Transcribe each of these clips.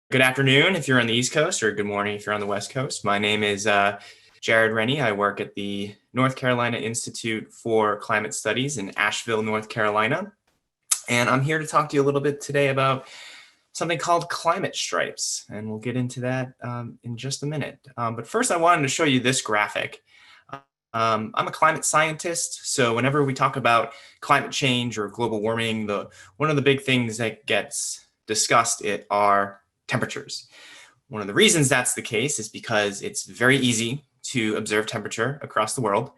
Good afternoon if you're on the East Coast, or good morning if you're on the West Coast. My name is Jared Rennie. I work at the North Carolina Institute for Climate Studies in Asheville, North Carolina. And I'm here to talk to you a little bit today about something called climate stripes. And we'll get into that in just a minute. But first, I wanted to show you this graphic. I'm a climate scientist, so whenever we talk about climate change or global warming, one of the big things that gets discussed are temperatures. One of the reasons that's the case is because it's very easy to observe temperature across the world,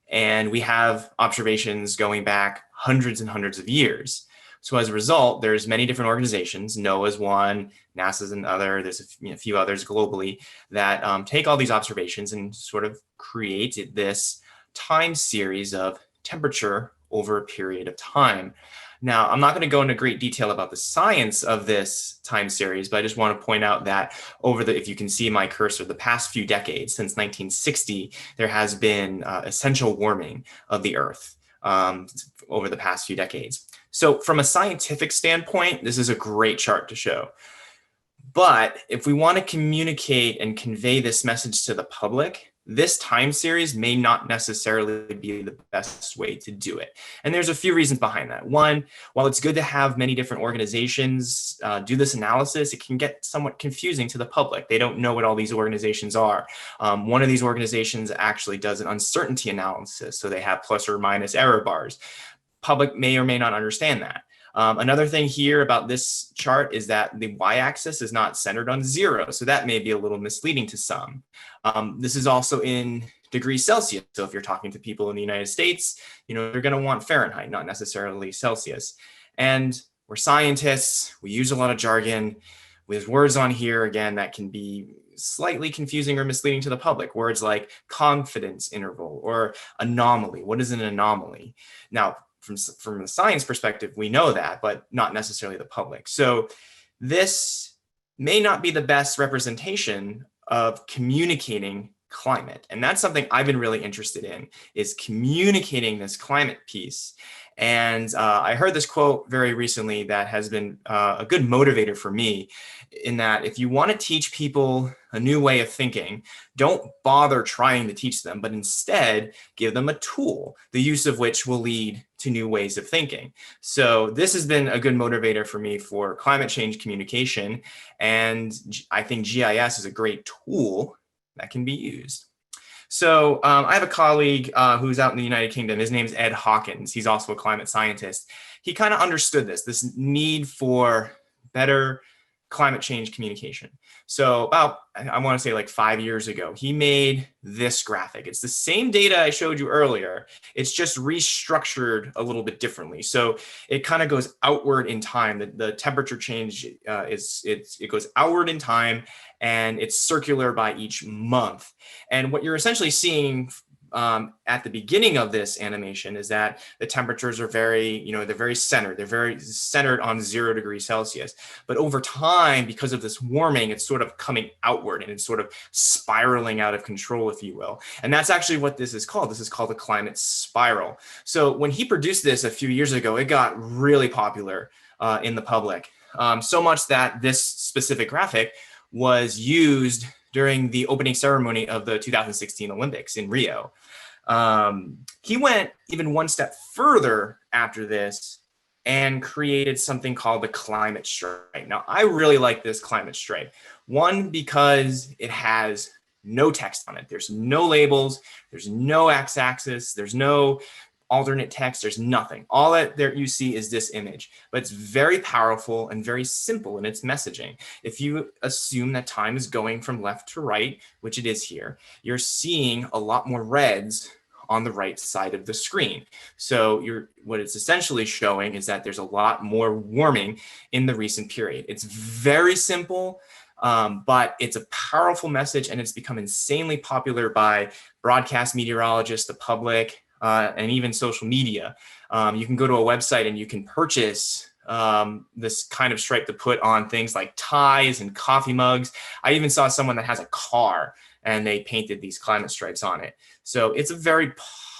and we have observations going back hundreds and hundreds of years. So as a result, there's many different organizations, NOAA's one, NASA's another, there's a few others globally that take all these observations and sort of create this time series of temperature over a period of time. Now, I'm not going to go into great detail about the science of this time series, but I just want to point out that if you can see my cursor, the past few decades, since 1960, there has been essential warming of the Earth over the past few decades. So from a scientific standpoint, this is a great chart to show. But if we want to communicate and convey this message to the public, this time series may not necessarily be the best way to do it. And there's a few reasons behind that. One, while it's good to have many different organizations do this analysis, it can get somewhat confusing to the public. They don't know what all these organizations are. One of these organizations actually does an uncertainty analysis, so they have plus or minus error bars. Public may or may not understand that. Another thing here about this chart is that the y-axis is not centered on 0, so that may be a little misleading to some. This is also in degrees Celsius, so if you're talking to people in the United States, they're going to want Fahrenheit, not necessarily Celsius. And we're scientists, we use a lot of jargon. There's words on here, again, that can be slightly confusing or misleading to the public. Words like confidence interval or anomaly. What is an anomaly? Now, from the science perspective, we know that, but not necessarily the public. So this may not be the best representation of communicating climate. And that's something I've been really interested in, is communicating this climate piece. And I heard this quote very recently that has been a good motivator for me, in that if you want to teach people a new way of thinking, don't bother trying to teach them, but instead give them a tool, the use of which will lead to new ways of thinking. So this has been a good motivator for me for climate change communication. And I think GIS is a great tool that can be used. So I have a colleague who's out in the United Kingdom. His name is Ed Hawkins. He's also a climate scientist. He kind of understood this need for better climate change communication. So about, I want to say like 5 years ago, he made this graphic. It's the same data I showed you earlier. It's just restructured a little bit differently. So it kind of goes outward in time. The temperature change it goes outward in time, and it's circular by each month. And what you're essentially seeing at the beginning of this animation is that the temperatures are they're very centered. They're very centered on 0 degrees Celsius. But over time, because of this warming, it's sort of coming outward and it's sort of spiraling out of control, if you will. And that's actually what this is called. This is called a climate spiral. So when he produced this a few years ago, it got really popular in the public. So much that this specific graphic was used during the opening ceremony of the 2016 Olympics in Rio. He went even one step further after this and created something called the climate stripe. Now, I really like this climate stripe. One, because it has no text on it. There's no labels, there's no x-axis, there's no alternate text, there's nothing. All that there you see is this image, but it's very powerful and very simple in its messaging. If you assume that time is going from left to right, which it is here, you're seeing a lot more reds on the right side of the screen. So what it's essentially showing is that there's a lot more warming in the recent period. It's very simple, but it's a powerful message, and it's become insanely popular by broadcast meteorologists, the public, and even social media. You can go to a website and you can purchase this kind of stripe to put on things like ties and coffee mugs. I even saw someone that has a car and they painted these climate stripes on it. So it's a very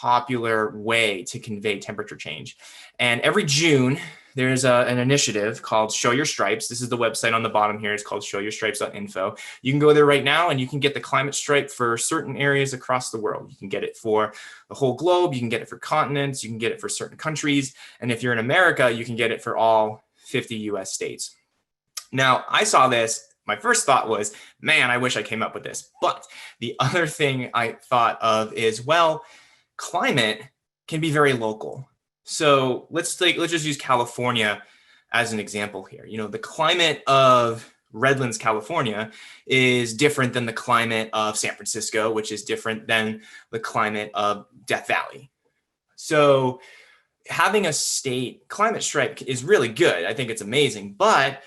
popular way to convey temperature change. And every June, there's an initiative called Show Your Stripes. This is the website on the bottom here. It's called showyourstripes.info. You can go there right now and you can get the climate stripe for certain areas across the world. You can get it for the whole globe. You can get it for continents. You can get it for certain countries. And if you're in America, you can get it for all 50 US states. Now, I saw this. My first thought was, man, I wish I came up with this. But the other thing I thought of is, well, climate can be very local. So let's just use California as an example here. You know, the climate of Redlands, California is different than the climate of San Francisco, which is different than the climate of Death Valley. So having a state climate stripe is really good. I think it's amazing. But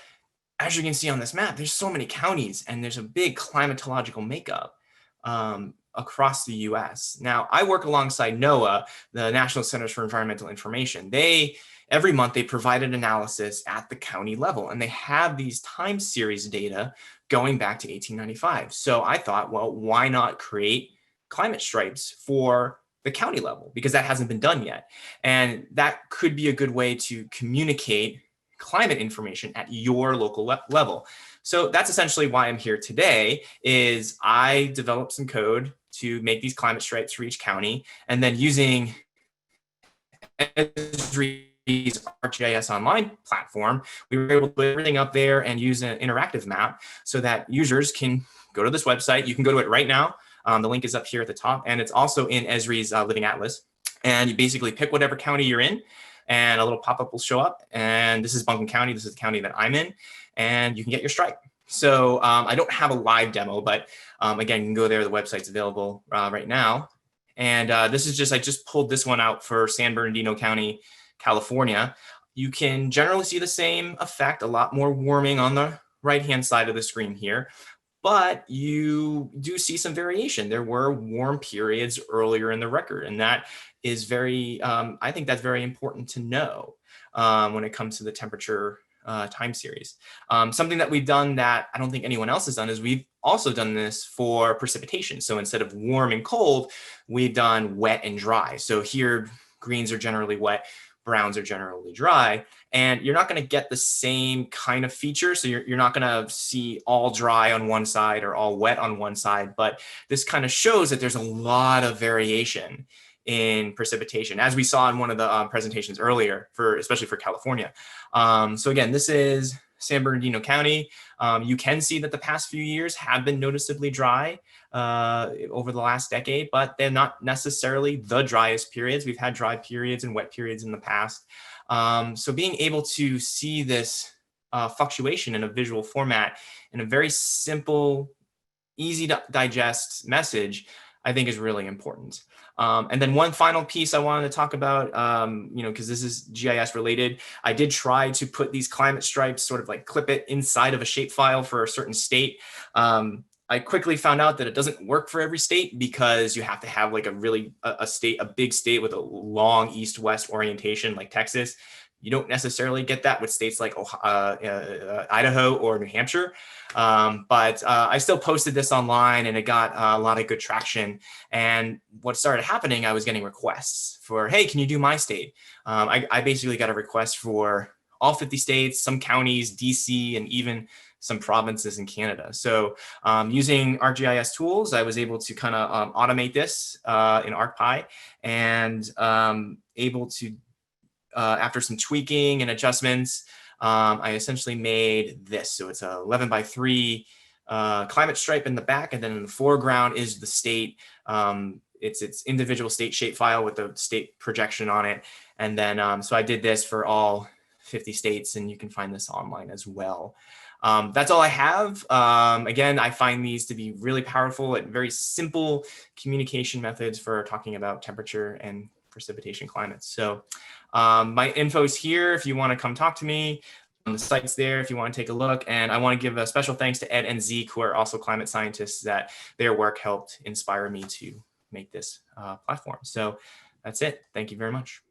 as you can see on this map, there's so many counties and there's a big climatological makeup across the US. Now, I work alongside NOAA, the National Centers for Environmental Information. Every month, they provide an analysis at the county level, and they have these time series data going back to 1895. So I thought, well, why not create climate stripes for the county level? Because that hasn't been done yet. And that could be a good way to communicate climate information at your local level. So that's essentially why I'm here today. Is I developed some code to make these climate stripes for each county, and then using Esri's ArcGIS Online platform, we were able to put everything up there and use an interactive map so that users can go to this website. You can go to it right now. The link is up here at the top, and it's also in Esri's Living Atlas. And you basically pick whatever county you're in, and a little pop-up will show up. And this is Buncombe County. This is the county that I'm in, and you can get your stripe. So I don't have a live demo, but again, you can go there. The website's available right now. And this is I just pulled this one out for San Bernardino County, California. You can generally see the same effect, a lot more warming on the right-hand side of the screen here, but you do see some variation. There were warm periods earlier in the record, and that is I think that's very important to know when it comes to the temperature time series. Something that we've done that I don't think anyone else has done is we've also done this for precipitation. So instead of warm and cold, we've done wet and dry. So here, greens are generally wet, browns are generally dry, and you're not going to get the same kind of feature. So you're not going to see all dry on one side or all wet on one side, but this kind of shows that there's a lot of variation in precipitation, as we saw in one of the presentations earlier, especially for California. So again, this is San Bernardino County. You can see that the past few years have been noticeably dry over the last decade, but they're not necessarily the driest periods. We've had dry periods and wet periods in the past. So being able to see this fluctuation in a visual format in a very simple, easy to digest message, I think is really important. And then one final piece I wanted to talk about, because this is GIS related, I did try to put these climate stripes, sort of like clip it inside of a shapefile for a certain state. I quickly found out that it doesn't work for every state because you have to have like a big state with a long east-west orientation like Texas. You don't necessarily get that with states like Idaho or New Hampshire. But I still posted this online and it got a lot of good traction. And what started happening, I was getting requests for, hey, can you do my state? I basically got a request for all 50 states, some counties, DC, and even some provinces in Canada. So using ArcGIS tools, I was able to kind of automate this in ArcPy and able to, after some tweaking and adjustments, I essentially made this. So it's a 11 by 3 climate stripe in the back, and then in the foreground is the state. It's its individual state shapefile with the state projection on it. And then, so I did this for all 50 states, and you can find this online as well. That's all I have. Again, I find these to be really powerful and very simple communication methods for talking about temperature and precipitation climates. So my info is here if you want to come talk to me. The site's there if you want to take a look. And I want to give a special thanks to Ed and Zeke, who are also climate scientists, that their work helped inspire me to make this platform. So that's it. Thank you very much.